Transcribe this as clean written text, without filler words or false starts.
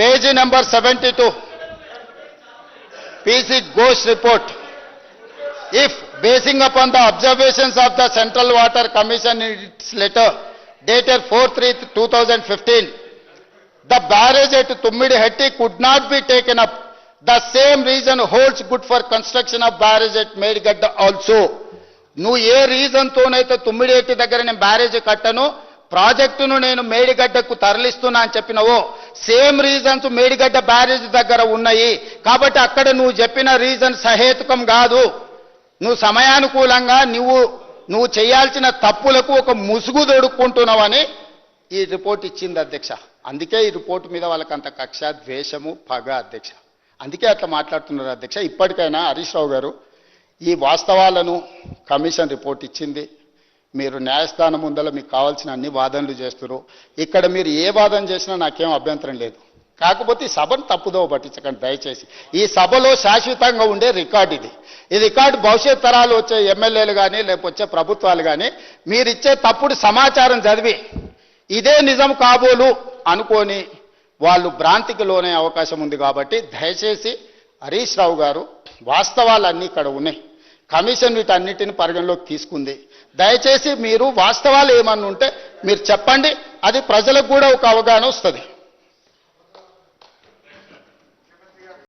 Page number 72, PC Ghosh report. If, basing upon the observations of the Central Water Commission in its letter dated 4/3/2015, the barrage at Tummidihetti could not be taken up. The same reason holds good for construction of barrage at Medigadda also. నువ్వు ఏ రీజన్తోనైతే తుమ్మిడిహెట్టి దగ్గర నేను barrage కట్టను, ప్రాజెక్టును నేను మేడిగడ్డకు తరలిస్తున్నా అని చెప్పినవో, same reasons Medigadda barrage దగ్గర ఉన్నాయి. కాబట్టి అక్కడ నువ్వు చెప్పిన రీజన్ సహేతుకం కాదు. నువ్వు సమయానుకూలంగా నువ్వు చేయాల్సిన తప్పులకు ఒక ముసుగు దొడుక్కుంటున్నావని ఈ రిపోర్ట్ ఇచ్చింది అధ్యక్ష. అందుకే ఈ రిపోర్ట్ మీద వాళ్ళకి అంత కక్ష, ద్వేషము, పగ అధ్యక్ష. అందుకే అట్లా మాట్లాడుతున్నారు అధ్యక్ష. ఇప్పటికైనా హరీష్ రావు గారు ఈ వాస్తవాలను కమిషన్ రిపోర్ట్ ఇచ్చింది. మీరు న్యాయస్థానం ముందర మీకు కావాల్సిన అన్ని వాదనలు చేస్తున్నారు. ఇక్కడ మీరు ఏ వాదన చేసినా నాకేం అభ్యంతరం లేదు. కాకపోతే ఈ సభను తప్పుదోవ పట్టించకండి దయచేసి. ఈ సభలో శాశ్వతంగా ఉండే రికార్డు ఇది. ఈ రికార్డు భవిష్యత్ తరాలు వచ్చే ఎమ్మెల్యేలు కానీ లేకపోతే ప్రభుత్వాలు కానీ మీరిచ్చే తప్పుడు సమాచారం చదివి ఇదే నిజం కాబోలు అనుకొని వాళ్ళు భ్రాంతికి లోనే అవకాశం ఉంది. కాబట్టి దయచేసి హరీష్ రావు గారు, వాస్తవాలన్నీ ఇక్కడ ఉన్నాయి. కమిషన్ వీటన్నిటిని పరిగణలోకి తీసుకుంది. దయచేసి మీరు వాస్తవాలు ఏమన్నా ఉంటే మీరు చెప్పండి. అది ప్రజలకు కూడా ఒక అవగాహన వస్తుంది.